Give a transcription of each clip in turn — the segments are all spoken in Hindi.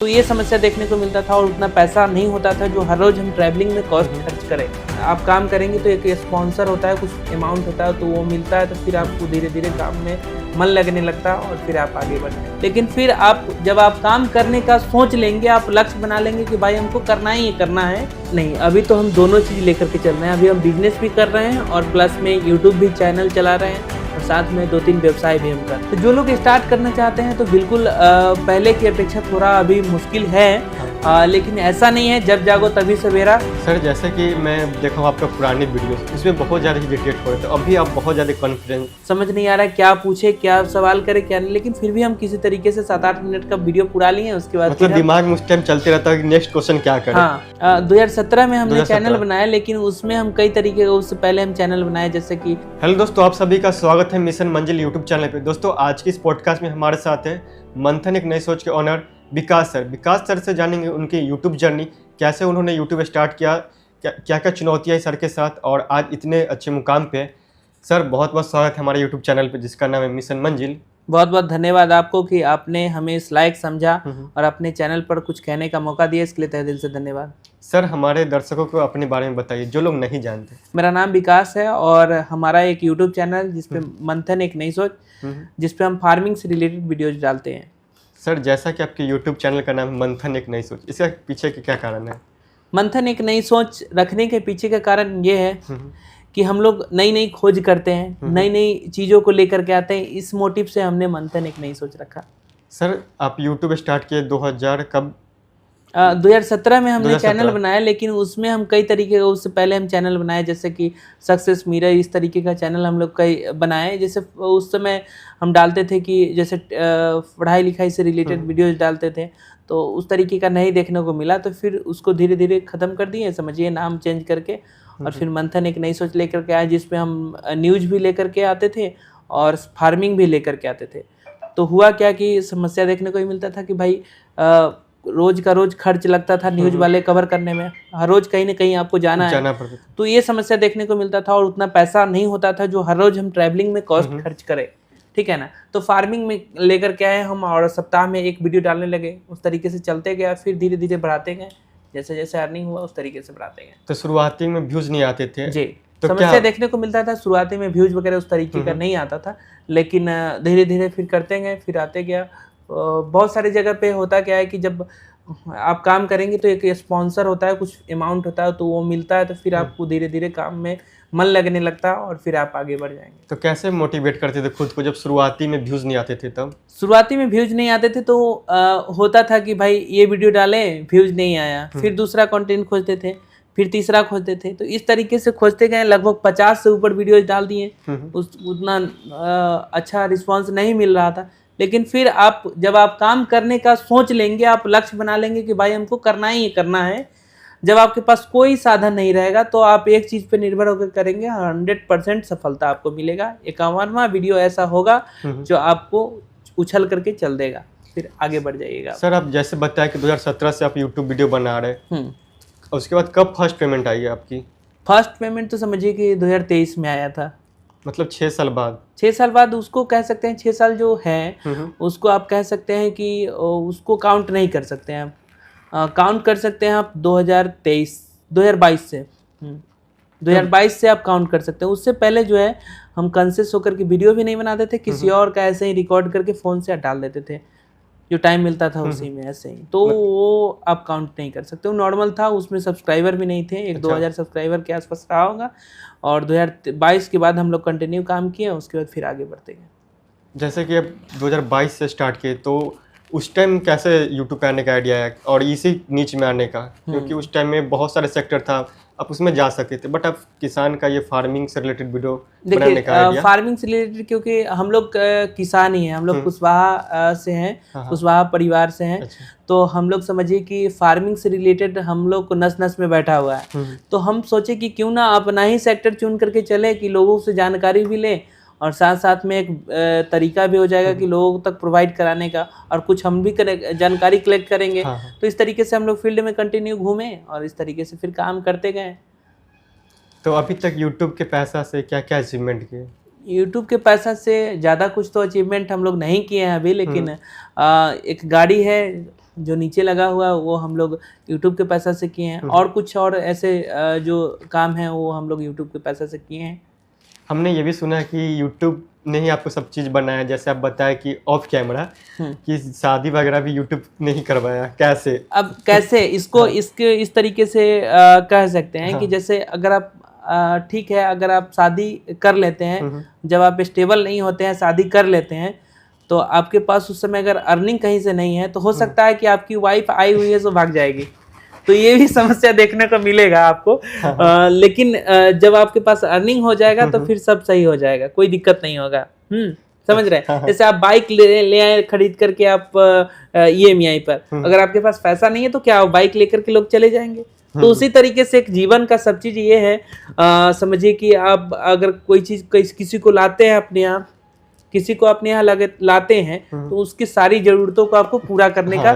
तो ये समस्या देखने को मिलता था और उतना पैसा नहीं होता था जो हर रोज़ हम ट्रैवलिंग में कॉस्ट खर्च करें। आप काम करेंगे तो एक स्पॉन्सर होता है, कुछ अमाउंट होता है, तो वो मिलता है, तो फिर आपको धीरे धीरे काम में मन लगने लगता है और फिर आप आगे बढ़ते हैं। लेकिन फिर जब आप काम करने का सोच लेंगे, आप लक्ष्य बना लेंगे कि भाई हमको करना ही करना है, नहीं अभी तो हम दोनों चीज़ लेकर के चल रहे हैं। अभी हम बिजनेस भी कर रहे हैं और प्लस में यूट्यूब भी चैनल चला रहे हैं और साथ में 2-3 व्यवसाय भी हम कर। तो जो लोग स्टार्ट करना चाहते हैं तो बिल्कुल पहले की अपेक्षा थोड़ा अभी मुश्किल है, लेकिन ऐसा नहीं है जब जागो तभी सवेरा। सर जैसे कि मैं देखा हूँ आपका पुरानी वीडियो, इसमें बहुत ज़्यादा इरिटेट हो रहे थे, अभी आप बहुत ज़्यादा कॉन्फिडेंस। समझ नहीं आ रहा है क्या पूछे, क्या सवाल करे, क्या नहीं, लेकिन फिर भी हम किसी तरीके से 7-8 मिनट का वीडियो पूरा लिए हैं। उसके बाद मतलब दिमाग में उस टाइम चलते रहता है कि नेक्स्ट क्वेश्चन क्या करें। हाँ, 2017 में हमने चैनल बनाया, लेकिन उसमें हम कई तरीके का, उससे पहले हम चैनल बनाए जैसे कि। हेलो दोस्तों, आप सभी का स्वागत है मिशन मंजिल यूट्यूब चैनल पे। दोस्तों आज की इस पॉडकास्ट में हमारे साथ है मंथन एक नई सोच के ऑनर विकास सर से जानेंगे उनकी यूट्यूब जर्नी, कैसे उन्होंने यूट्यूब स्टार्ट किया, क्या क्या चुनौतियाँ है सर के साथ और आज इतने अच्छे मुकाम पे। सर बहुत बहुत स्वागत है हमारे यूट्यूब चैनल पे जिसका नाम है मिशन मंजिल। बहुत बहुत धन्यवाद आपको कि आपने हमें इस लायक समझा और अपने चैनल पर कुछ कहने का मौका दिया, इसके लिए तहे दिल से धन्यवाद। सर हमारे दर्शकों को अपने बारे में बताइए जो लोग नहीं जानते। मेरा नाम विकास है और हमारा एक यूट्यूब चैनल जिसपे मंथन एक नई सोच, जिसपे हम फार्मिंग से रिलेटेड वीडियोज डालते हैं। सर जैसा कि आपके यूट्यूब चैनल का नाम मंथन एक नई सोच, इसके पीछे के क्या कारण है? मंथन एक नई सोच रखने के पीछे का कारण ये है कि हम लोग नई नई खोज करते हैं, नई नई चीज़ों को लेकर के आते हैं। इस मोटिव से हमने मंथन एक नई सोच रखा। सर आप यूट्यूब स्टार्ट किए 2000 कब? 2017 में हमने चैनल बनाया, लेकिन उसमें हम कई तरीके का, उससे पहले हम चैनल बनाए जैसे कि सक्सेस मिरर, इस तरीके का चैनल हम लोग कई बनाए। जैसे उस समय हम डालते थे कि जैसे पढ़ाई लिखाई से रिलेटेड वीडियोज डालते थे, तो उस तरीके का नहीं देखने को मिला, तो फिर उसको धीरे धीरे ख़त्म कर दिए, समझिए नाम चेंज करके। और फिर मंथन एक नई सोच लेकर के आए जिसमें हम न्यूज़ भी लेकर के आते थे और फार्मिंग भी लेकर के आते थे। तो हुआ क्या कि समस्या देखने को ही मिलता था कि भाई रोज का रोज खर्च लगता था न्यूज़ वाले कवर करने में, हर रोज कहीं ना कहीं आपको जाना है, तो ये समस्या देखने को मिलता था और उतना पैसा नहीं होता था जो हर रोज हम ट्रैवलिंग में कॉस्ट खर्च करें, ठीक है ना। तो फार्मिंग में लेकर के आए हम और सप्ताह में एक वीडियो डालने लगे, उस तरीके से चलते गया, फिर धीरे धीरे बढ़ाते गए, जैसे जैसे अर्निंग हुआ उस तरीके से बढ़ाते गए। तो शुरुआती में व्यूज नहीं आते थे जी, तो समस्या देखने को मिलता था शुरुआती में, व्यूज वगैरह उस तरीके का नहीं आता था, लेकिन धीरे धीरे फिर करते गए, फिर आते गया। बहुत सारी जगह पे होता क्या है कि जब आप काम करेंगे तो एक स्पॉन्सर होता है, कुछ अमाउंट होता है, तो वो मिलता है, तो फिर आपको धीरे धीरे काम में मन लगने लगता है और फिर आप आगे बढ़ जाएंगे। तो कैसे मोटिवेट करते थे खुद को जब शुरुआती में व्यूज नहीं आते थे? तब शुरुआती में व्यूज नहीं आते थे तो होता था कि भाई ये वीडियो डालें, व्यूज नहीं आया, फिर दूसरा कंटेंट खोजते थे, फिर तीसरा खोजते थे, तो इस तरीके से खोजते गए। लगभग 50 से ऊपर वीडियोज डाल दिए, उतना अच्छा रिस्पांस नहीं मिल रहा था। लेकिन फिर जब आप काम करने का सोच लेंगे, आप लक्ष्य बना लेंगे कि भाई हमको करना ही करना है, जब आपके पास कोई साधन नहीं रहेगा तो आप एक चीज़ पे निर्भर होकर करेंगे, 100% सफलता आपको मिलेगा। 51वां वीडियो ऐसा होगा जो आपको उछल करके चल देगा, फिर आगे बढ़ जाइएगा। सर आप जैसे बताया कि 2017 से आप यूट्यूब वीडियो बना रहे, उसके बाद कब फर्स्ट पेमेंट आई है आपकी? फर्स्ट पेमेंट तो समझिए कि 2023 में आया था, मतलब 6 साल बाद। 6 साल बाद उसको कह सकते हैं, 6 साल जो है उसको आप कह सकते हैं कि उसको काउंट नहीं कर सकते हैं आप, काउंट कर सकते हैं आप 2022 से 2022 से आप काउंट कर सकते हैं। उससे पहले जो है हम कॉन्शियस होकर के वीडियो भी नहीं बनाते थे, किसी और का ऐसे ही रिकॉर्ड करके फ़ोन से डाल देते थे, जो टाइम मिलता था उसी में ऐसे ही, तो वो आप काउंट नहीं कर सकते। वो नॉर्मल था, उसमें सब्सक्राइबर भी नहीं थे, 1-2 हज़ार सब्सक्राइबर के आसपास रहा होगा। और 2022 के बाद हम लोग कंटिन्यू काम किए, उसके बाद फिर आगे बढ़ते गए। जैसे कि अब 2022 से स्टार्ट किए, तो उस टाइम कैसे यूट्यूब पे आने का आइडिया है और इसी नीच में आने का? क्योंकि उस टाइम में बहुत सारे सेक्टर था, आप उसमें जा सकते थे, बट अब किसान का ये फार्मिंग से रिलेटेड वीडियो बनाने का आइडिया? फार्मिंग से रिलेटेड, क्योंकि हम लोग किसान ही हैं, हम लोग कुशवाहा से हैं, कुशवाहा परिवार से हैं। तो हम लोग समझिए कि फार्मिंग से रिलेटेड हम लोग को नस नस में बैठा हुआ है। तो हम सोचे कि क्यों ना अपना ही सेक्टर चुन करके चले, कि लोगों से जानकारी भी लें और साथ साथ में एक तरीका भी हो जाएगा कि लोगों तक प्रोवाइड कराने का, और कुछ हम भी जानकारी कलेक्ट करेंगे। तो इस तरीके से हम लोग फील्ड में कंटिन्यू घूमे और इस तरीके से फिर काम करते गए। तो अभी तक यूट्यूब के पैसा से क्या क्या अचीवमेंट किए? यूट्यूब के पैसा से ज़्यादा कुछ तो अचीवमेंट हम लोग नहीं किए हैं अभी, लेकिन एक गाड़ी है जो नीचे लगा हुआ वो हम लोग यूट्यूब के पैसा से किए हैं, और कुछ और ऐसे जो काम है वो हम लोग यूट्यूब के पैसा से किए हैं। हमने ये भी सुना है कि यूट्यूब ने ही आपको सब चीज़ बनाया, जैसे आप बताया कि ऑफ कैमरा कि शादी वगैरह भी यूट्यूब ने ही करवाया, कैसे? अब कैसे इसको इसके इस तरीके से कह सकते हैं कि जैसे अगर आप ठीक है, अगर आप शादी कर लेते हैं, जब आप स्टेबल नहीं होते हैं शादी कर लेते हैं, तो आपके पास उस समय अगर अर्निंग कहीं से नहीं है तो हो सकता है कि आपकी वाइफ आई हुई है तो भाग जाएगी, तो ये भी समस्या देखने को मिलेगा आपको। लेकिन जब आपके पास अर्निंग हो जाएगा तो फिर सब सही हो जाएगा, कोई दिक्कत नहीं होगा। समझ रहे हैं? जैसे आप बाइक ले आए खरीद करके आप EMI पर, अगर आपके पास पैसा नहीं है तो क्या बाइक लेकर के लोग चले जाएंगे? तो उसी तरीके से एक जीवन का सब चीज ये है, समझिए कि आप अगर कोई चीज किसी को लाते हैं अपने यहाँ, किसी को अपने यहाँ लाते हैं तो उसकी सारी जरूरतों को आपको पूरा करने का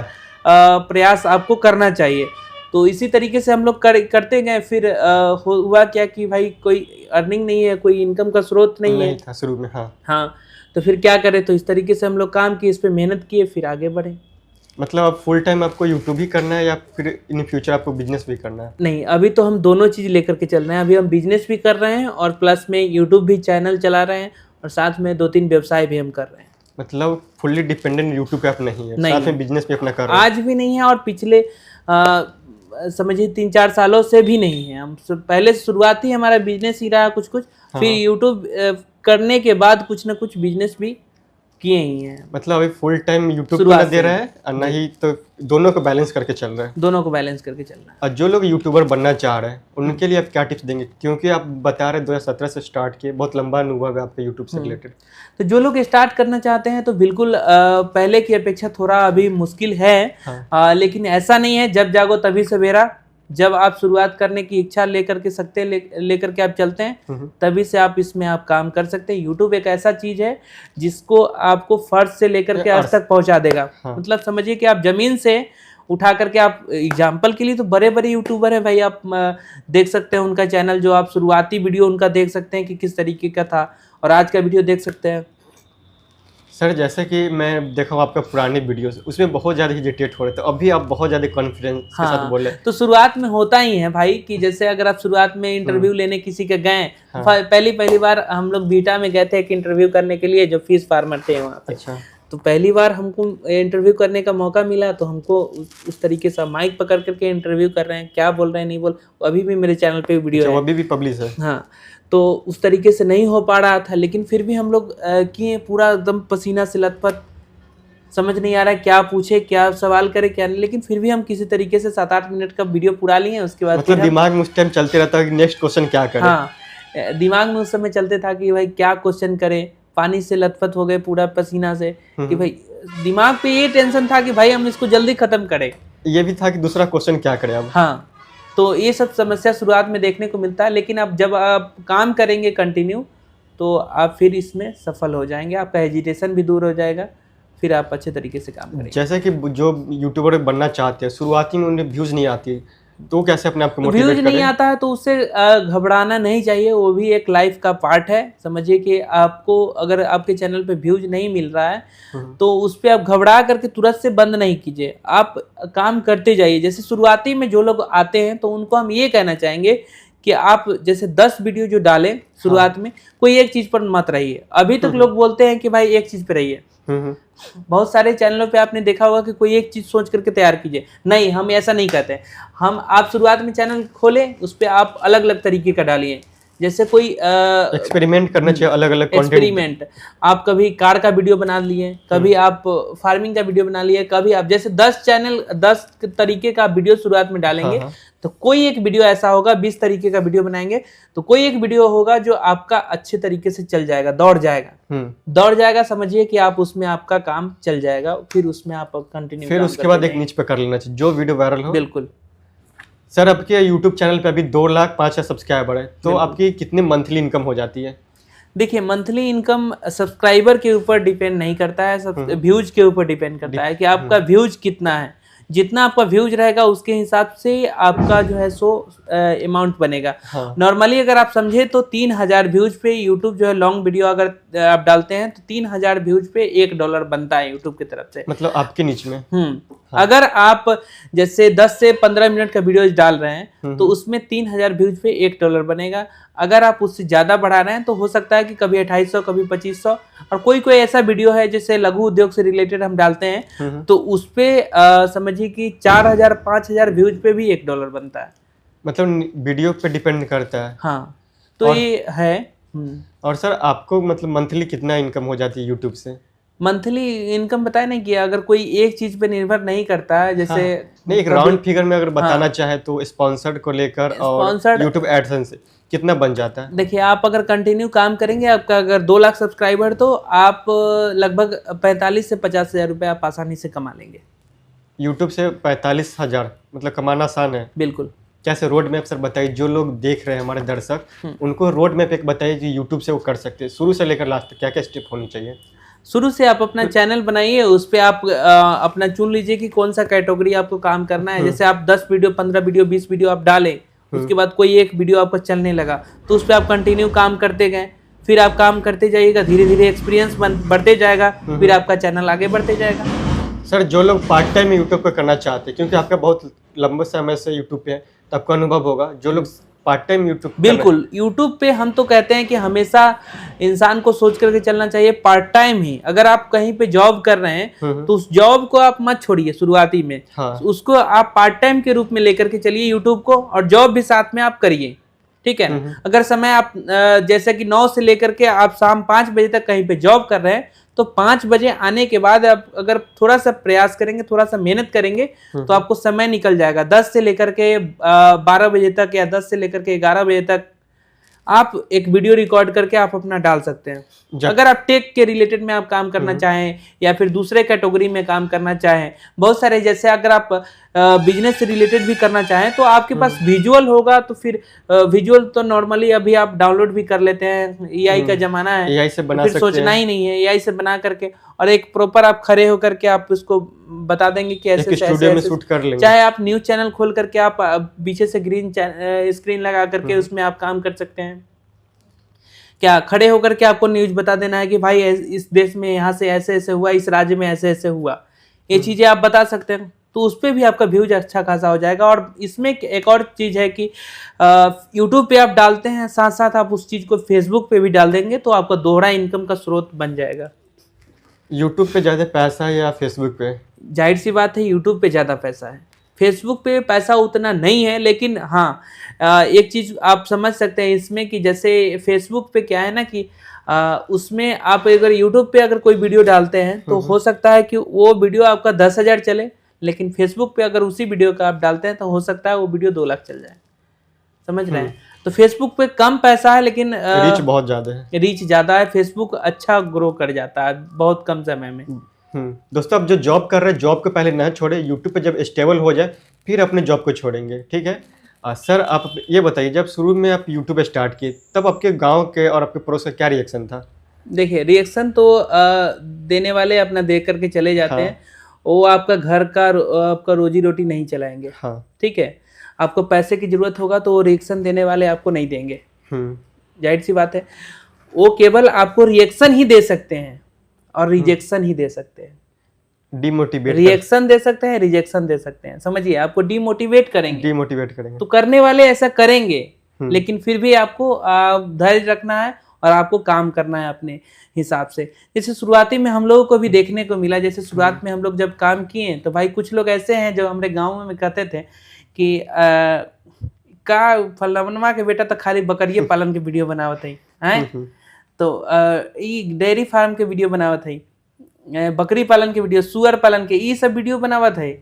प्रयास आपको करना चाहिए। तो इसी तरीके से हम लोग करते गए, फिर हुआ क्या कि भाई कोई अर्निंग नहीं है, कोई इनकम का स्रोत नहीं है था शुरू में। हाँ, तो फिर क्या करें, तो इस तरीके से हम लोग काम किए, इस पे मेहनत किए, फिर आगे बढ़े। मतलब अब फुल टाइम आपको यूट्यूब ही करना है या फिर इन फ्यूचर आपको बिजनेस भी करना है? नहीं, अभी तो हम दोनों चीज लेकर के चल रहे हैं। अभी हम बिजनेस भी कर रहे हैं और प्लस में यूट्यूब भी चैनल चला रहे हैं, और साथ में 2-3 व्यवसाय भी हम कर रहे हैं। मतलब फुल्ली डिपेंडेंट यूट्यूब पे आप नहीं है, साथ में बिजनेस भी अपना कर रहे हैं? आज भी नहीं है, और पिछले समझिए 3-4 सालों से भी नहीं है। हम पहले शुरुआती हमारा बिजनेस ही रहा कुछ, फिर यूट्यूब करने के बाद कुछ ना कुछ बिजनेस भी किए ही हैं। मतलब अभी फुल टाइम यूट्यूब पे ना दे रहा है और ना ही, तो दोनों को बैलेंस करके चल रहा है? दोनों को बैलेंस करके चल रहा है। और जो लोग यूट्यूबर बनना चाह रहे हैं उनके लिए आप क्या टिप्स देंगे, क्योंकि आप बता रहे 2017 से स्टार्ट किए, बहुत लंबा अनुभव है आपका यूट्यूब से रिलेटेड। तो जो लोग स्टार्ट करना चाहते हैं तो बिल्कुल पहले की अपेक्षा थोड़ा अभी मुश्किल है, लेकिन ऐसा नहीं है, जब जागो तभी सवेरा। जब आप शुरुआत करने की इच्छा लेकर के आप चलते हैं, तभी से आप इसमें आप काम कर सकते हैं। यूट्यूब एक ऐसा चीज है जिसको आपको फर्श से लेकर के अर्श तक पहुंचा देगा। मतलब समझिए कि आप जमीन से उठा करके, आप एग्जाम्पल के लिए तो बड़े बड़े यूट्यूबर हैं भाई, आप देख सकते हैं उनका चैनल, जो आप शुरुआती वीडियो उनका देख सकते हैं कि किस तरीके का था, और आज का वीडियो देख सकते हैं। सर जैसे कि मैं देखा हूँ आपका पुराने वीडियोस, उसमें बहुत ज़्यादा हिजिटेट हो रहे थे, अभी आप बहुत ज़्यादा कॉन्फिडेंस के साथ बोल रहे हैं। तो शुरुआत में होता ही है भाई, कि जैसे अगर आप शुरुआत में इंटरव्यू लेने किसी के गए, पहली बार हम लोग बीटा में गए थे एक इंटरव्यू करने के लिए, जो फीस फार्मर थे वहाँ पे। अच्छा। तो पहली बार हमको इंटरव्यू करने का मौका मिला, तो हमको उस तरीके से माइक पकड़ करके इंटरव्यू कर रहे हैं, क्या बोल रहे हैं नहीं बोल, अभी भी मेरे चैनल पे वीडियो है, अभी भी पब्लिश है। हाँ, तो उस तरीके से नहीं हो पा रहा था, लेकिन फिर भी हम लोग किए, पूरा एकदम पसीना से लथपथ, समझ नहीं आ रहा है क्या पूछे, क्या सवाल करे, क्या नहीं, लेकिन फिर भी हम किसी तरीके से 7-8 मिनट का वीडियो पूरा लिए। उसके बाद मतलब दिमाग में उस टाइम चलते रहता है कि नेक्स्ट क्वेश्चन क्या करें। हाँ, दिमाग में उस समय चलते था कि भाई क्या क्वेश्चन करें, पानी से लथपथ हो गए पूरा पसीना से, कि भाई दिमाग पे ये टेंशन था कि भाई हम इसको जल्दी खत्म करें। ये भी था कि दूसरा क्वेश्चन क्या करें अब। हाँ, तो ये सब समस्या शुरुआत में देखने को मिलता है, लेकिन अब जब आप काम करेंगे कंटिन्यू, तो आप फिर इसमें सफल हो जाएंगे, आपका हेजिटेशन भी दूर हो जाएगा, फिर आप अच्छे तरीके से काम करेंगे। जैसे कि जो यूट्यूबर बनना चाहते हैं, शुरुआती में उन्हें व्यूज़ नहीं आती, तो कैसे अपने आप को मोटिवेट करें? व्यूज नहीं आता है तो उससे घबराना नहीं चाहिए, वो भी एक लाइफ का पार्ट है। समझिए कि आपको अगर आपके चैनल पे व्यूज नहीं मिल रहा है तो उस पर आप घबरा करके तुरंत से बंद नहीं कीजिए, आप काम करते जाइए। जैसे शुरुआती में जो लोग आते हैं तो उनको हम ये कहना चाहेंगे कि आप जैसे 10 वीडियो जो डालें शुरुआत में, कोई एक चीज पर मत रहिए। अभी तक लोग बोलते हैं कि भाई एक चीज पे रहिए, बहुत सारे चैनलों पे आपने देखा होगा कि कोई एक चीज सोच करके तैयार कीजिए। नहीं, हम ऐसा नहीं कहते। हम आप शुरुआत में चैनल खोलें, उस पे आप अलग अलग तरीके का डालिए। जैसे कोई एक्सपेरिमेंट करना चाहिए, अलग अलग एक्सपेरिमेंट। आप कभी कार का वीडियो बना लिए, कभी आप फार्मिंग का वीडियो बना लिए, कभी आप जैसे 10 तरीके का वीडियो शुरुआत में डालेंगे, तो कोई एक वीडियो ऐसा होगा, 20 तरीके का वीडियो बनाएंगे तो कोई एक वीडियो होगा जो आपका अच्छे तरीके से चल जाएगा, दौड़ जाएगा। समझिए कि आप उसमें आपका काम चल जाएगा, फिर उसमें आप कंटिन्यू, फिर उसके बाद एक नीच पे कर लेना चाहिए जो वीडियो वायरल हो। बिल्कुल। सर आपके यूट्यूब चैनल पे अभी 2,05,000 सब्सक्राइबर है, तो आपकी कितनी मंथली इनकम हो जाती है? देखिए, मंथली इनकम सब्सक्राइबर के ऊपर डिपेंड नहीं करता है, व्यूज के ऊपर डिपेंड करता है कि आपका व्यूज कितना है। जितना आपका व्यूज रहेगा उसके हिसाब से आपका जो है सो अमाउंट बनेगा। नॉर्मली अगर आप समझे तो 3,000 व्यूज पे यूट्यूब जो है लॉन्ग वीडियो अगर आप डालते हैं तो 3,000 व्यूज पे $1 बनता है यूट्यूब की तरफ से, मतलब आपके नीचे में। अगर आप जैसे 10 से 15 मिनट का वीडियो डाल रहे हैं तो उसमें 3000 व्यूज पे $1 बनेगा। अगर आप उससे ज्यादा बढ़ा रहे हैं तो हो सकता है कि कभी 2800, कभी 2500, और कोई कोई ऐसा वीडियो है जैसे लघु उद्योग से रिलेटेड हम डालते हैं तो उस पे समझिए कि 4000, 5000 व्यूज पे भी $1 बनता है। मतलब वीडियो पे डिपेंड करता है। हाँ, तो ये है। और सर आपको मतलब मंथली कितना इनकम हो जाती है यूट्यूब से? मंथली इनकम बताया नहीं किया, अगर कोई एक चीज पे निर्भर नहीं करता है, जैसे नहीं, एक राउंड फिगर में अगर बताना चाहे तो स्पॉन्सर्ड को लेकर और यूट्यूब एडसेंस से कितना बन जाता है? देखिए, आप अगर कंटिन्यू काम करेंगे, आपका अगर 2 लाख सब्सक्राइबर, तो आप लगभग 45 से 50 हजार रुपये आप आसानी से कमा लेंगे। यूट्यूब से 45,000 मतलब कमाना आसान है? बिल्कुल। कैसे रोड मैप सर बताइए, जो लोग देख रहे हैं हमारे दर्शक, उनको रोड मैप एक बताइए कि यूट्यूब से वो कर सकते हैं, शुरू से लेकर लास्ट तक क्या क्या स्टेप होनी चाहिए? शुरू से आप अपना चैनल बनाइए, उस पर आप अपना चुन लीजिए कि कौन सा कैटेगरी आपको काम करना है। जैसे आप 10 वीडियो, 15 वीडियो, 20 वीडियो आप डालें, उसके बाद कोई एक वीडियो आपका चलने लगा तो उस पर आप कंटिन्यू काम करते गए, फिर आप काम करते जाइएगा, धीरे धीरे एक्सपीरियंस बढ़ते जाएगा, फिर आपका चैनल आगे बढ़ते जाएगा। सर, जो लोग पार्ट टाइम यूट्यूब पे करना चाहते हैं, क्योंकि आपका बहुत लंबे समय से यूट्यूब पे है तो आपका अनुभव होगा, जो लोग पार्ट टाइम यूट्यूब, बिल्कुल, यूट्यूब पे हम तो कहते हैं कि हमेशा इंसान को सोच करके चलना चाहिए पार्ट टाइम ही। अगर आप कहीं पे जॉब कर रहे हैं तो उस जॉब को आप मत छोड़िए शुरुआती में। उसको आप पार्ट टाइम के रूप में लेकर के चलिए यूट्यूब को, और जॉब भी साथ में आप करिए, ठीक है। अगर समय आप जैसे कि 9 से लेकर के आप शाम 5 बजे तक कहीं पे जॉब कर रहे हैं तो 5 बजे आने के बाद आप अगर थोड़ा सा प्रयास करेंगे, थोड़ा सा मेहनत करेंगे तो आपको समय निकल जाएगा। 10 से लेकर के 12 बजे तक या 10 से लेकर के 11 बजे तक आप एक वीडियो रिकॉर्ड करके आप अपना डाल सकते हैं। अगर आप टेक के रिलेटेड में आप काम करना चाहें या फिर दूसरे कैटेगरी में काम करना चाहें, बहुत सारे, जैसे अगर आप बिजनेस से रिलेटेड भी करना चाहें तो आपके पास विजुअल होगा, तो फिर विजुअल तो नॉर्मली अभी आप डाउनलोड भी कर लेते हैं, एआई का जमाना है, एआई से बना फिर सोचना ही नहीं है, एआई से बना करके और एक प्रॉपर आप खड़े होकर के आप उसको बता देंगे कि ऐसे स्टूडियो में शूट कर लेंगे। चाहे आप न्यूज चैनल खोल करके आप पीछे से ग्रीन स्क्रीन लगा करके उसमें आप काम कर सकते हैं। क्या खड़े होकर के आपको न्यूज बता देना है कि भाई इस देश में यहाँ से ऐसे ऐसे हुआ, इस राज्य में ऐसे ऐसे हुआ, ये चीजें आप बता सकते हैं, तो उस पर भी आपका व्यूज अच्छा खासा हो जाएगा। और इसमें एक और चीज है कि यूट्यूब पे आप डालते हैं, साथ साथ आप उस चीज को फेसबुक पे भी डाल देंगे तो आपका दोहरा इनकम का स्रोत बन जाएगा। यूट्यूब पे ज्यादा पैसा है या फेसबुक पे? जाहिर सी बात है, यूट्यूब पे ज्यादा पैसा है, फेसबुक पे पैसा उतना नहीं है। लेकिन हाँ, एक चीज आप समझ सकते हैं इसमें कि जैसे फेसबुक पे क्या है ना कि उसमें आप अगर यूट्यूब पे अगर कोई वीडियो डालते हैं तो हो सकता है कि वो वीडियो आपका 10,000 चले, लेकिन फेसबुक पे अगर उसी वीडियो का आप डालते हैं तो हो सकता है वो वीडियो 2 लाख चल जाए। समझ रहे हैं? तो फेसबुक पे कम पैसा है लेकिन रीच बहुत ज्यादा है, रीच ज्यादा है। फेसबुक अच्छा ग्रो कर जाता है बहुत कम समय में। दोस्तों, आप जो जॉब कर रहे हैं, जॉब को पहले ना छोड़े, यूट्यूब पे जब स्टेबल हो जाए फिर अपने जॉब को छोड़ेंगे, ठीक है। सर, आप ये बताइए, जब शुरू में आप यूट्यूब स्टार्ट किए तब आपके गांव के और आपके पड़ोस का क्या रिएक्शन था? देखिए, रिएक्शन तो देने वाले अपना दे करके चले जाते हैं, वो आपका घर का आपका रोजी रोटी नहीं चलाएंगे, ठीक है। आपको पैसे की जरूरत होगा तो वो रिएक्शन देने वाले आपको नहीं देंगे, जाहिर सी बात है। वो केवल आपको रिएक्शन ही दे सकते हैं और रिजेक्शन ही दे सकते हैं। डिमोटिवेट, रिएक्शन दे सकते हैं, रिजेक्शन दे सकते हैं, समझिए। आपको डिमोटिवेट करेंगे तो करने वाले ऐसा करेंगे, लेकिन फिर भी आपको धैर्य रखना है और आपको काम करना है अपने हिसाब से। जैसे शुरुआती में हम लोगों को भी देखने को मिला, जैसे शुरुआत में हम लोग जब काम किए तो भाई कुछ लोग ऐसे हैं जो हमारे गाँव में कहते थे कि का फलानमा के बेटा तो खाली बकरिए पालन के वीडियो बनावत है, तो डेयरी फार्म के वीडियो बनावत है, बकरी पालन के वीडियो, सुअर पालन के, ये सब वीडियो बनावत है।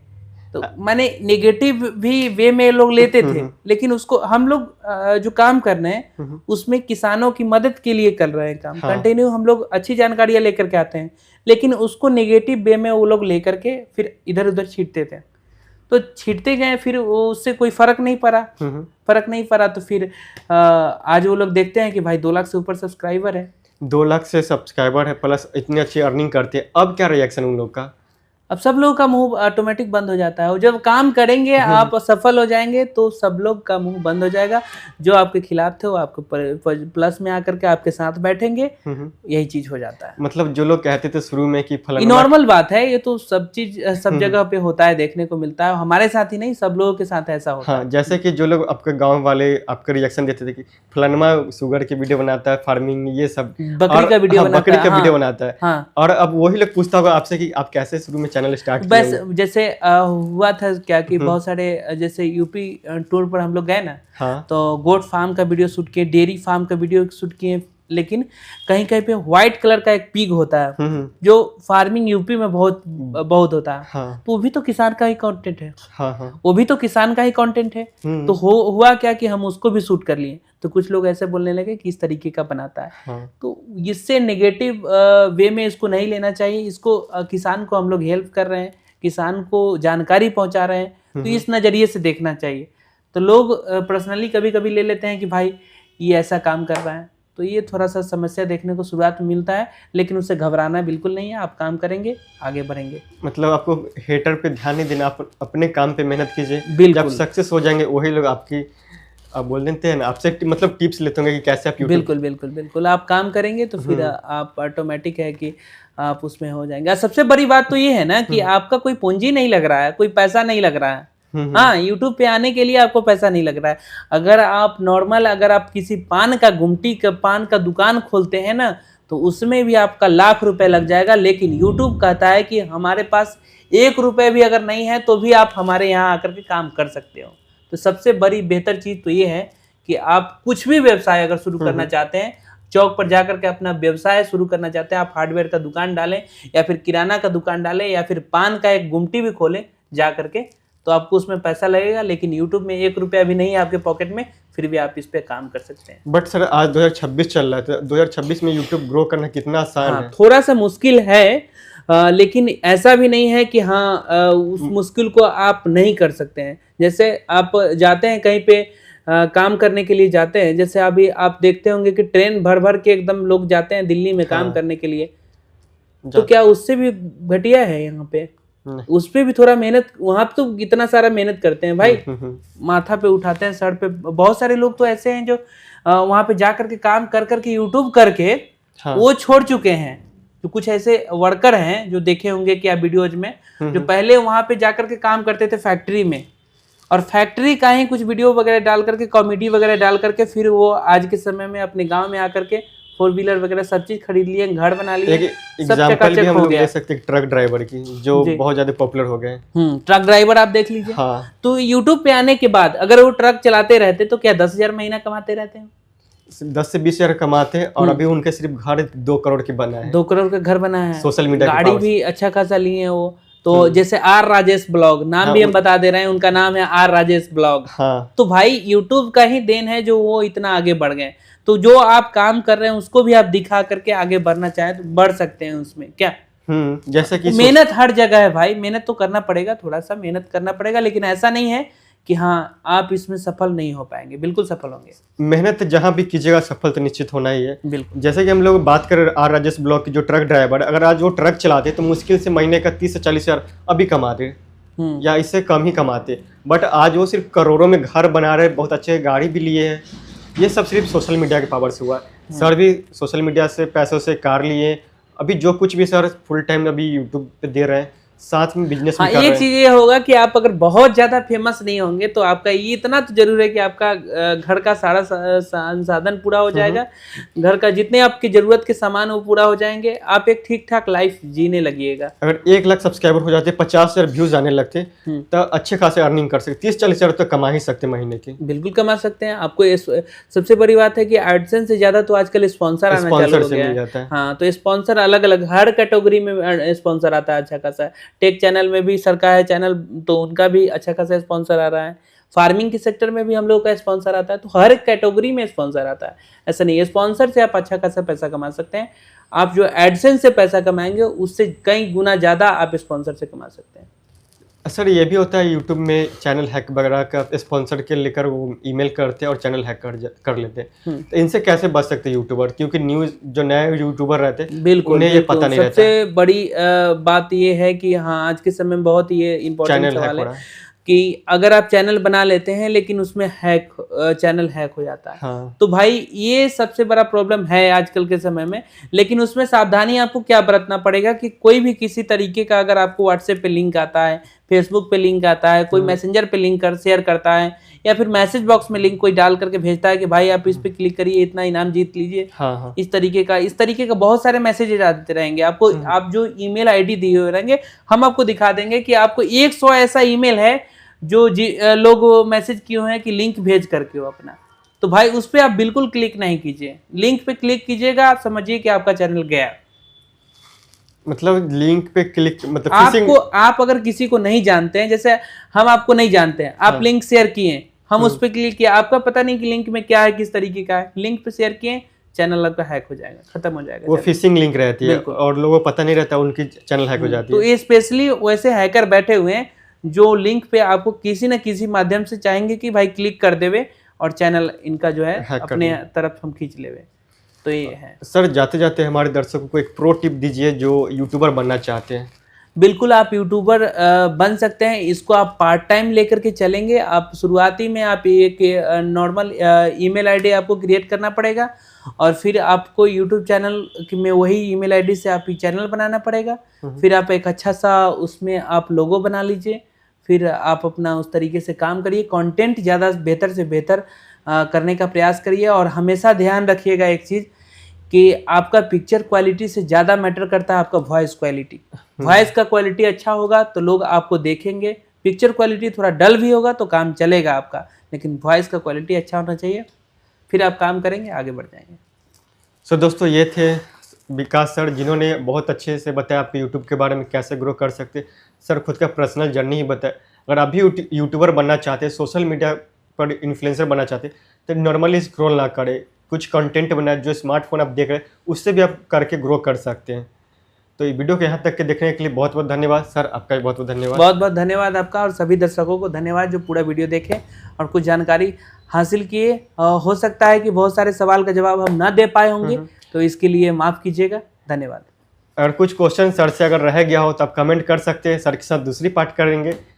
तो माने नेगेटिव भी वे में लोग लेते थे, लेकिन उसको हम लोग जो काम कर रहे हैं उसमें किसानों की मदद के लिए कर रहे हैं काम। कंटिन्यू हम लोग अच्छी जानकारियां लेकर के आते हैं, लेकिन उसको नेगेटिव वे में वो लोग लेकर के फिर इधर उधर छींटते थे। तो छींटते गए, फिर उससे कोई फर्क नहीं पड़ा, तो फिर आज वो लोग देखते हैं कि भाई 2 लाख से ऊपर सब्सक्राइबर है, 2 लाख से सब्सक्राइबर है, प्लस इतनी अच्छी अर्निंग करते हैं। अब क्या रिएक्शन उन लोग का? अब सब लोगों का मुंह ऑटोमेटिक बंद हो जाता है, और जब काम करेंगे आप सफल हो जाएंगे तो सब लोग का मुंह बंद हो जाएगा। जो आपके खिलाफ थे वो आपको प्लस में आकर के आपके साथ बैठेंगे, यही चीज हो जाता है। मतलब जो लोग कहते थे शुरू में कि ये फलाना, नॉर्मल बात है, ये तो सब चीज सब जगह पे होता है, देखने को मिलता है, हमारे साथ ही नहीं सब लोगों के साथ ऐसा होता हाँ, जैसे कि जो लोग आपके गांव वाले आपका रिएक्शन देते थे कि फलानमा शुगर की वीडियो बनाता है, फार्मिंग ये सब, है। बकरी का वीडियो बनाता बकरी है, का वीडियो हाँ, बनाता है, हाँ। और अब वही लोग पूछता होगा आपसे कि आप कैसे शुरू में चैनल स्टार्ट किए बस होंगे? जैसे हुआ था क्या कि बहुत सारे जैसे यूपी टूर पर हम लोग गए ना, हाँ, तो गोट फार्म का वीडियो शूट किए, डेयरी फार्म का वीडियो शूट किए, लेकिन कहीं कहीं पे व्हाइट कलर का एक पिग होता है जो फार्मिंग यूपी में बहुत बहुत होता है, हाँ, तो वो भी तो किसान का ही कंटेंट है, हाँ, हाँ, वो भी तो किसान का ही कंटेंट है। तो हुआ क्या कि हम उसको भी शूट कर लिए, तो कुछ लोग ऐसे बोलने लगे कि इस तरीके का बनाता है। हाँ, तो इससे नेगेटिव वे में इसको नहीं लेना चाहिए, इसको किसान को हम लोग हेल्प कर रहे हैं, किसान को जानकारी पहुंचा रहे हैं, तो इस नज़रिए से देखना चाहिए। तो लोग पर्सनली कभी कभी ले लेते हैं कि भाई ये ऐसा काम कर रहा है, तो ये थोड़ा सा समस्या देखने को शुरुआत में मिलता है, लेकिन उससे घबराना बिल्कुल नहीं है, आप काम करेंगे आगे बढ़ेंगे। मतलब आपको हेटर पे ध्यान नहीं देना, आप अपने काम पे मेहनत कीजिए, बिल्कुल। जब सक्सेस हो जाएंगे वही लोग आपकी आप बोल देते हैं ना, आपसे मतलब टिप्स लेते होंगे कि कैसे आप YouTube। बिल्कुल बिल्कुल बिल्कुल, आप काम करेंगे तो फिर आप ऑटोमेटिक है कि आप उसमें हो जाएंगे। और सबसे बड़ी बात तो ये है ना कि आपका कोई पूंजी नहीं लग रहा है, कोई पैसा नहीं लग रहा है। हाँ, YouTube पे आने के लिए आपको पैसा नहीं लग रहा है। अगर आप नॉर्मल अगर आप किसी पान का गुमटी का पान का दुकान खोलते हैं ना, तो उसमें भी आपका लाख रुपए लग जाएगा, लेकिन YouTube कहता है कि हमारे पास 1 रुपए भी अगर नहीं है तो भी आप हमारे यहाँ आकर के काम कर सकते हो। तो सबसे बड़ी बेहतर चीज तो ये है कि आप कुछ भी व्यवसाय अगर शुरू करना चाहते हैं, चौक पर जाकर के अपना व्यवसाय शुरू करना चाहते हैं, आप हार्डवेयर का दुकान डालें या फिर किराना का दुकान डालें या फिर पान का एक गुमटी भी खोलें जा करके, तो आपको उसमें पैसा लगेगा, लेकिन YouTube में 1 रुपया भी नहीं है आपके पॉकेट में, फिर भी आप इस पे काम कर सकते हैं। बट सर आज 2026 चल रहा है, तो 2026 में YouTube ग्रो करना कितना आसान है? थोड़ा सा मुश्किल है, लेकिन ऐसा भी नहीं है कि उस मुश्किल को आप नहीं कर सकते हैं। जैसे आप जाते हैं कहीं पे काम करने के लिए जाते हैं, जैसे अभी आप देखते होंगे कि ट्रेन भर भर के एकदम लोग जाते हैं दिल्ली में काम करने के लिए, तो क्या उससे भी घटिया है यहाँ पे? उस पे भी थोड़ा मेहनत, वहां पे तो इतना सारा मेहनत करते हैं भाई, माथा पे उठाते हैं, सर पे। बहुत सारे लोग तो ऐसे हैं जो वहां पे जा करके काम कर करके यूट्यूब करके वो छोड़ चुके हैं। तो कुछ ऐसे वर्कर हैं जो देखे होंगे कि आप वीडियोज में, जो पहले वहां पे जाकर के काम करते थे फैक्ट्री में, और फैक्ट्री का ही कुछ वीडियो वगैरह डाल करके, कॉमेडी वगैरह डाल करके, फिर वो आज के समय में अपने गांव में आकर के 4 व्हीलर वगैरह सब चीज खरीद लिए, घर बना लिए। एक एग्जांपल भी हम लोग ले सकते हैं ट्रक ड्राइवर की, जो बहुत ज्यादा पॉपुलर हो गए। ट्रक ड्राइवर आप देख लीजिए। हाँ। तो यूट्यूब पे आने के बाद अगर वो ट्रक चलाते रहते तो क्या 10,000 महीना कमाते रहते हैं? 10 से 20 हजार कमाते हैं, और अभी उनके सिर्फ घर 2 करोड़ की बना है। 2 करोड़ का घर बना है, सोशल मीडिया गाड़ी भी अच्छा खासा लिए हैं वो। तो जैसे आर राजेश ब्लॉग, नाम भी हम बता दे रहे हैं, उनका नाम है आर राजेश ब्लॉग। हाँ। तो भाई यूट्यूब का ही देन है जो वो इतना आगे बढ़ गए। तो जो आप काम कर रहे हैं उसको भी आप दिखा करके आगे बढ़ना चाहें तो बढ़ सकते हैं उसमें क्या। जैसे कि मेहनत हर जगह है भाई, मेहनत तो करना पड़ेगा, थोड़ा सा मेहनत करना पड़ेगा, लेकिन ऐसा नहीं है कि हाँ आप इसमें सफल नहीं हो पाएंगे, बिल्कुल सफल होंगे। मेहनत जहाँ भी कीजिएगा सफल तो निश्चित होना ही है। बिल्कुल। जैसे कि हम लोग बात करें आर राजेश ब्लॉग की, जो ट्रक ड्राइवर, अगर आज वो ट्रक चलाते तो मुश्किल से महीने का 30 से 40 हजार अभी कमाते, या इससे कम ही कमाते, बट आज वो सिर्फ करोड़ों में घर बना रहे, बहुत अच्छे गाड़ी भी लिए हैं। ये सब सिर्फ सोशल मीडिया के पावर से हुआ। सर भी सोशल मीडिया से पैसों से कार लिए, अभी जो कुछ भी सर फुल टाइम अभी यूट्यूब पे दे रहे हैं, साथ में बिजनेस भी कर रहे हैं। एक चीज ये होगा कि आप अगर बहुत ज्यादा फेमस नहीं होंगे तो आपका ये इतना तो जरूर है कि आपका घर का सारा संसाधन पूरा हो जाएगा, घर का जितने आपकी जरूरत के सामान वो पूरा हो जाएंगे, आप एक ठीक ठाक लाइफ जीने लगिएगा। अगर 1 लाख सब्सक्राइबर हो जाते, 50,000 व्यूज आने लगते, तो अच्छे खासे अर्निंग कर सकते, 30-40 हजार तो कमा ही सकते महीने की। बिल्कुल कमा सकते हैं। आपको सबसे बड़ी बात है कि एडसेंस से ज्यादा तो आजकल स्पॉन्सर आना चालू हो गया है। हाँ, तो स्पॉन्सर अलग अलग हर कैटेगरी में स्पॉन्सर आता है अच्छा खासा। टेक चैनल में भी सरकार है चैनल, तो उनका भी अच्छा खासा स्पॉन्सर आ रहा है। फार्मिंग के सेक्टर में भी हम लोग का स्पॉन्सर आता है, तो हर कैटेगरी में स्पॉन्सर आता है। ऐसा नहीं है, स्पॉन्सर से आप अच्छा खासा पैसा कमा सकते हैं। आप जो एडसेंस से पैसा कमाएंगे उससे कई गुना ज्यादा आप स्पॉन्सर से कमा सकते हैं। सर ये भी होता है यूट्यूब में चैनल हैक वगैरह का स्पॉन्सर के लेकर वो ईमेल करते हैं और चैनल हैक कर लेते हैं, तो इनसे कैसे बच सकते हैं यूट्यूबर, क्योंकि न्यूज़ जो नए यूट्यूबर रहते हैं बिल्कुल उन्हें ये पता नहीं रहता सबसे बड़ी बात ये है कि हाँ आज के समय में बहुत ये इम्पोर्टेंट चैनल हैक सवाल हो है रहा है। कि अगर आप चैनल बना लेते हैं लेकिन उसमें चैनल हैक हो जाता है, हाँ तो भाई ये सबसे बड़ा प्रॉब्लम है आजकल के समय में। लेकिन उसमें सावधानी आपको क्या बरतना पड़ेगा कि कोई भी किसी तरीके का अगर आपको व्हाट्सएप पे लिंक आता है, फेसबुक पे लिंक आता है, कोई मैसेंजर पे लिंक शेयर करता है, या फिर मैसेज बॉक्स में लिंक कोई डाल करके भेजता है कि भाई आप इस पे क्लिक करिए, इतना इनाम जीत लीजिए, हाँ हाँ इस तरीके का बहुत सारे मैसेजेस आते रहेंगे आपको। आप जो ईमेल आईडी दिए हुए रहेंगे, हम आपको दिखा देंगे कि आपको 100 ऐसा ईमेल है जो लोग मैसेज किए हुए हैं कि लिंक भेज करके हो अपना, तो भाई उस पर आप बिल्कुल क्लिक नहीं कीजिए। लिंक पे क्लिक कीजिएगा, आप समझिए कि आपका चैनल गया। मतलब लिंक पे क्लिक मतलब आपको, आप अगर किसी को नहीं जानते हैं, जैसे हम आपको नहीं जानते हैं, आप लिंक शेयर किए, हम उस पर क्लिक किया, आपका पता नहीं कि लिंक में क्या है, किस तरीके का है, लिंक पे शेयर किए, चैनल आपका हैक हो जाएगा, खत्म हो जाएगा। वो फिशिंग लिंक रहती है और लोगों को पता नहीं रहता, उनकी चैनल हैक हो जाती है। तो ये स्पेशली वैसे हैकर बैठे हुए हैं जो लिंक पे आपको किसी न किसी माध्यम से चाहेंगे कि भाई क्लिक कर देवे और चैनल इनका जो है अपने तरफ हम खींच लेवे। तो ये है। सर जाते जाते हमारे दर्शकों को एक प्रो टिप दीजिए जो यूट्यूबर बनना चाहते हैं। बिल्कुल आप यूट्यूबर बन सकते हैं, इसको आप पार्ट टाइम लेकर के चलेंगे। आप शुरुआती में आप एक नॉर्मल ईमेल आईडी आपको क्रिएट करना पड़ेगा और फिर आपको यूट्यूब चैनल में वही ईमेल आईडी से आप चैनल बनाना पड़ेगा। फिर आप एक अच्छा सा उसमें आप लोगो बना लीजिए, फिर आप अपना उस तरीके से काम करिए, कंटेंट ज़्यादा बेहतर से बेहतर करने का प्रयास करिए। और हमेशा ध्यान रखिएगा एक चीज़ कि आपका पिक्चर क्वालिटी से ज़्यादा मैटर करता है आपका वॉइस क्वालिटी। वॉइस का क्वालिटी अच्छा होगा तो लोग आपको देखेंगे, पिक्चर क्वालिटी थोड़ा डल भी होगा तो काम चलेगा आपका, लेकिन वॉइस का क्वालिटी अच्छा होना चाहिए, फिर आप काम करेंगे, आगे बढ़ जाएंगे। सो दोस्तों ये थे विकास सर, जिन्होंने बहुत अच्छे से बताया आपके यूट्यूब के बारे में कैसे ग्रो कर सकते। सर खुद का पर्सनल जर्नी ही बताया। अगर आप भी यूट्यूबर बनना चाहते हैं, सोशल मीडिया पर इन्फ्लुएंसर बनना चाहते हैं, तो नॉर्मली स्क्रॉल ना करें, कुछ कंटेंट बनाए, जो स्मार्टफोन आप देख रहे हैं उससे भी आप करके ग्रो कर सकते हैं। तो ये वीडियो को यहाँ तक के देखने के लिए बहुत बहुत धन्यवाद सर, आपका भी बहुत बहुत धन्यवाद। बहुत बहुत धन्यवाद आपका, और सभी दर्शकों को धन्यवाद जो पूरा वीडियो देखे और कुछ जानकारी हासिल किए। हो सकता है कि बहुत सारे सवाल का जवाब हम ना दे पाए होंगे, तो इसके लिए माफ़ कीजिएगा। धन्यवाद। अगर कुछ क्वेश्चन सर से अगर रह गया हो तो आप कमेंट कर सकते हैं, सर के साथ दूसरी पार्ट करेंगे।